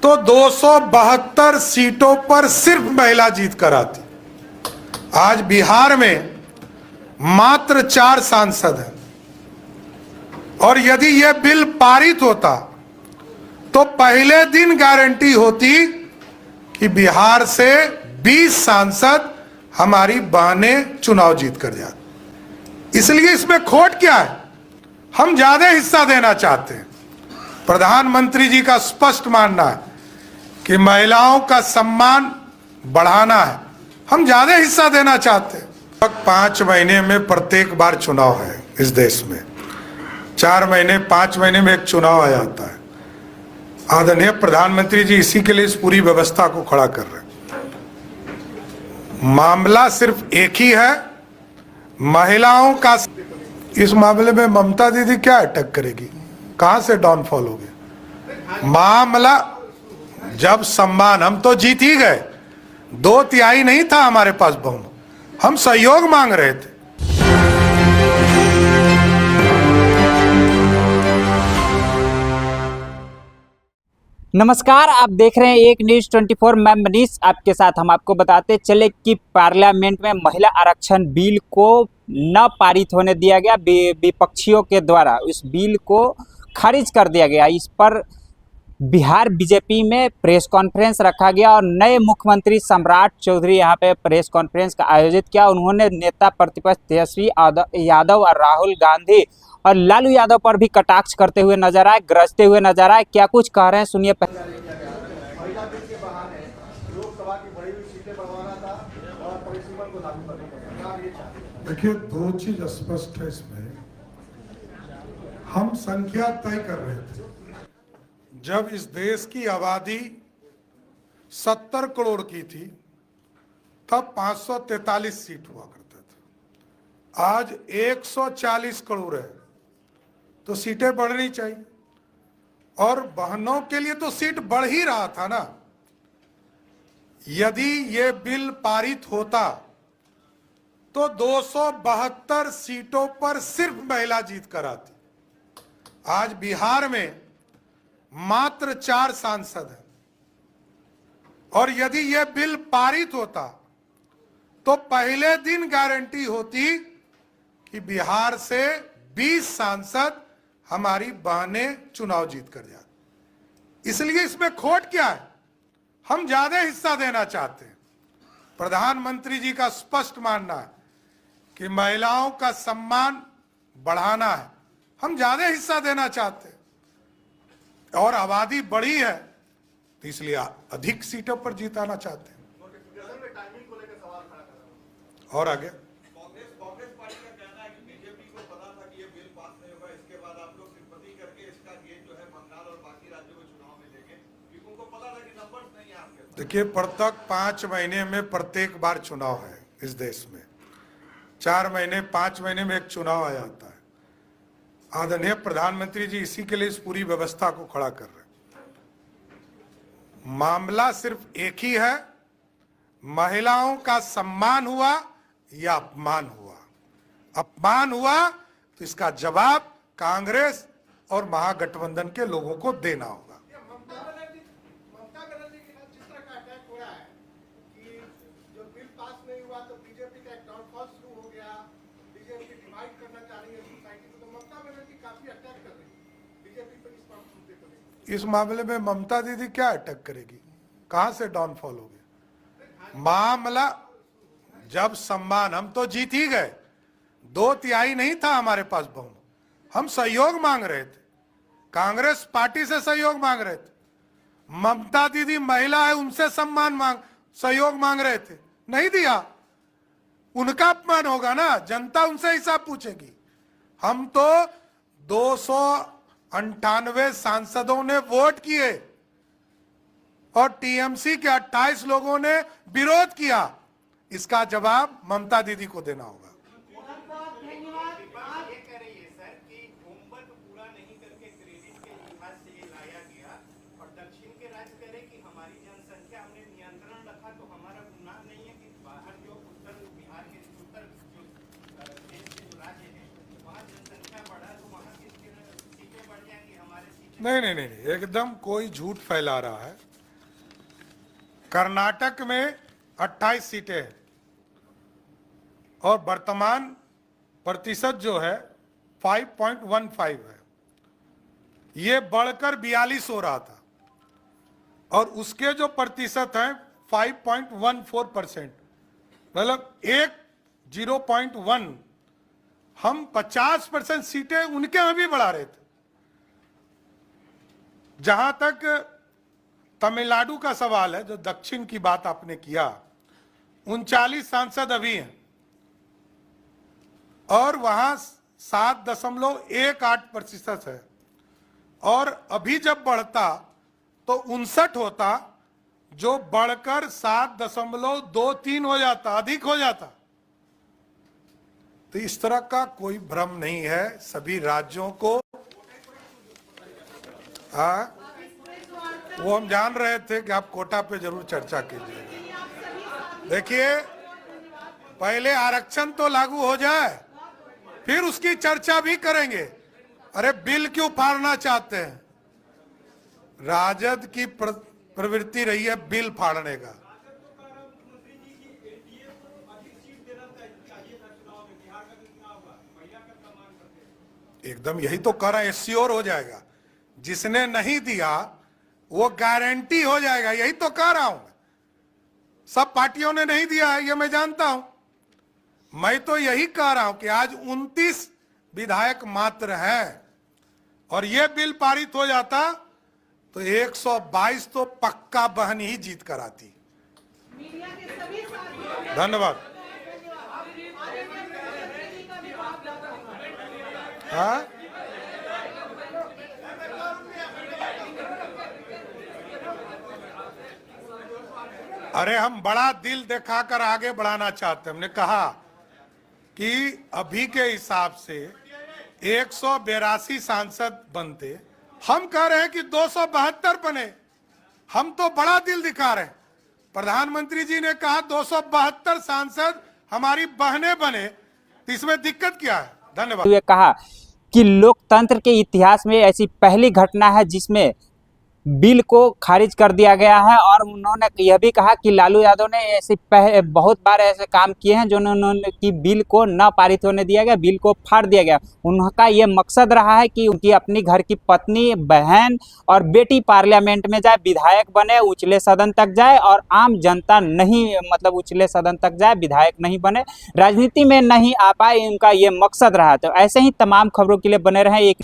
तो 272 सीटों पर सिर्फ महिला जीत कर आती। आज बिहार में मात्र 4 सांसद हैं और यदि यह बिल पारित होता तो पहले दिन गारंटी होती कि बिहार से 20 सांसद हमारी बहनें चुनाव जीत कर जाती। इसलिए इसमें खोट क्या है? हम ज्यादा हिस्सा देना चाहते हैं। प्रधानमंत्री जी का स्पष्ट मानना है कि महिलाओं का सम्मान बढ़ाना है। हम ज्यादा हिस्सा देना चाहते हैं। 5 महीने में प्रत्येक बार चुनाव है इस देश में। 4 महीने 5 महीने में एक चुनाव आ जाता है। आदरणीय प्रधानमंत्री जी इसी के लिए इस पूरी व्यवस्था को खड़ा कर रहे हैं। मामला सिर्फ एक ही है, महिलाओं का। इस मामले में ममता दीदी क्या अटैक करेगी? कहां से डाउनफॉल हो गया? मामला जब सम्मान, हम तो जीत ही गए। 2/3 नहीं था हमारे पास बहुमत, हम सहयोग मांग रहे थे। नमस्कार, आप देख रहे हैं एक न्यूज 24। मैं मनीष आपके साथ। हम आपको बताते चले कि पार्लियामेंट में महिला आरक्षण बिल को न पारित होने दिया गया। विपक्षियों के द्वारा इस बिल को खारिज कर दिया गया। इस पर बिहार बीजेपी में प्रेस कॉन्फ्रेंस रखा गया और नए मुख्यमंत्री सम्राट चौधरी यहां पे प्रेस कॉन्फ्रेंस का आयोजित किया। उन्होंने नेता प्रतिपक्ष तेजस्वी यादव और राहुल गांधी और लालू यादव पर भी कटाक्ष करते हुए नजर आए, गरजते हुए नजर आए। क्या कुछ कह रहे हैं सुनिए। देखिए, 2 चीज स्पष्ट है इसमें। हम संख्या तय कर रहे थे जब इस देश की आबादी 70 करोड़ की थी, तब 543 सीट हुआ करते थे। आज 140 करोड़ है, तो सीटें बढ़नी चाहिए। और बहनों के लिए तो सीट बढ़ ही रहा था ना। यदि ये बिल पारित होता तो 272 सीटों पर सिर्फ महिला जीत कर आती। आज बिहार में मात्र 4 सांसद हैं और यदि यह बिल पारित होता तो पहले दिन गारंटी होती कि बिहार से 20 सांसद हमारी बहनें चुनाव जीत कर जाती। इसलिए इसमें खोट क्या है? हम ज्यादा हिस्सा देना चाहते हैं। प्रधानमंत्री जी का स्पष्ट मानना है कि महिलाओं का सम्मान बढ़ाना है। हम ज्यादा हिस्सा देना चाहते हैं और आबादी बढ़ी है तो इसलिए अधिक सीटों पर जीताना चाहते हैं। और आगे कांग्रेस पार्टी का कहना है कि बीजेपी को पता था कि ये बिल पास नहीं होगा, इसके बाद आप लोग सिंपैथी करके इसका गेन जो है बंगाल और बाकी राज्यों में चुनाव में देंगे, क्योंकि उनको पता था कि नंबर्स नहीं है आपके पास। देखिए, प्रत्येक 5 महीने में प्रत्येक बार चुनाव है इस देश में। 4 महीने 5 महीने में एक चुनाव आ जाता है। आदरणीय प्रधानमंत्री जी इसी के लिए इस पूरी व्यवस्था को खड़ा कर रहे हैं। मामला सिर्फ एक ही है, महिलाओं का सम्मान हुआ या अपमान हुआ। अपमान हुआ तो इसका जवाब कांग्रेस और महागठबंधन के लोगों को देना होगा। ममता बनर्जी के साथ जिस तरह का अटैक हो रहा है कि जो बिल पास नहीं हुआ तो बीजेपी का एक डाउनफॉल शुरू हो गया, बीजेपी डिवाइड करना चाह रही है सोसाइटी को, तो ममता बनर्जी काफी अटैक कर रही है बीजेपी पर इस मुद्दे को लेकर। इस मामले में ममता दीदी क्या अटैक करेगी? कहां से डाउनफॉल हो गया? मामला जब सम्मान, हम तो जीत ही गए। 2/3 नहीं था हमारे पास बहुमत, हम सहयोग मांग रहे थे। कांग्रेस पार्टी से सहयोग मांग रहे थे। ममता दीदी महिला है, उनसे सम्मान सहयोग मांग रहे थे, नहीं दिया। उनका अपमान होगा ना, जनता उनसे हिसाब पूछेगी। हम तो 298 सांसदों ने वोट किए और टीएमसी के 28 लोगों ने विरोध किया। इसका जवाब ममता दीदी को देना होगा। नहीं, एकदम कोई झूठ फैला रहा है। कर्नाटक में 28 सीटें हैं और वर्तमान प्रतिशत जो है 5.15 है। ये बढ़कर 42 हो रहा था और उसके जो प्रतिशत हैं 5.14%, मतलब 0.1 हम 50% सीटें उनके यहां भी बढ़ा रहे थे। जहां तक तमिलनाडु का सवाल है, जो दक्षिण की बात आपने किया, 39 सांसद अभी हैं और वहां 7.18% है और अभी जब बढ़ता तो 59 होता, जो बढ़कर 7.23 हो जाता, अधिक हो जाता। तो इस तरह का कोई भ्रम नहीं है सभी राज्यों को। वो हम जान रहे थे कि आप कोटा पे जरूर चर्चा कीजिएगा। देखिए, पहले आरक्षण तो लागू हो जाए, फिर उसकी चर्चा भी करेंगे। अरे बिल क्यों फाड़ना चाहते हैं? राजद की प्रवृत्ति रही है बिल फाड़ने का। एकदम यही तो कह रहा है, श्योर हो जाएगा। जिसने नहीं दिया वो गारंटी हो जाएगा, यही तो कह रहा हूं। सब पार्टियों ने नहीं दिया है, ये मैं जानता हूं। मैं तो यही कह रहा हूं कि आज 29 विधायक मात्र हैं और ये बिल पारित हो जाता तो 122 तो पक्का बहन ही जीत कर आती। धन्यवाद। हाँ, अरे हम बड़ा दिल दिखाकर आगे बढ़ाना चाहते हैं। हमने कहा कि अभी के हिसाब से 182 सांसद बनते, हम कह रहे हैं कि 272 बने। हम तो बड़ा दिल दिखा रहे हैं। प्रधानमंत्री जी ने कहा 272 सांसद हमारी बहनें बने, तो इसमें दिक्कत क्या है? धन्यवाद। ये कहा कि लोकतंत्र के इतिहास में ऐसी पहली घटना है जिसमें बिल को खारिज कर दिया गया है और उन्होंने यह भी कहा कि लालू यादव ने ऐसे बहुत बार ऐसे काम किए हैं जो उन्होंने कि बिल को न पारित होने दिया गया, बिल को फाड़ दिया गया। उनका ये मकसद रहा है कि उनकी अपनी घर की पत्नी, बहन और बेटी पार्लियामेंट में जाए, विधायक बने, उचले सदन तक जाए और आम जनता नहीं, मतलब उचले सदन तक जाए, विधायक नहीं बने, राजनीति में नहीं आ पाए। उनका ये मकसद रहा। तो ऐसे ही तमाम खबरों के लिए बने रहें। एक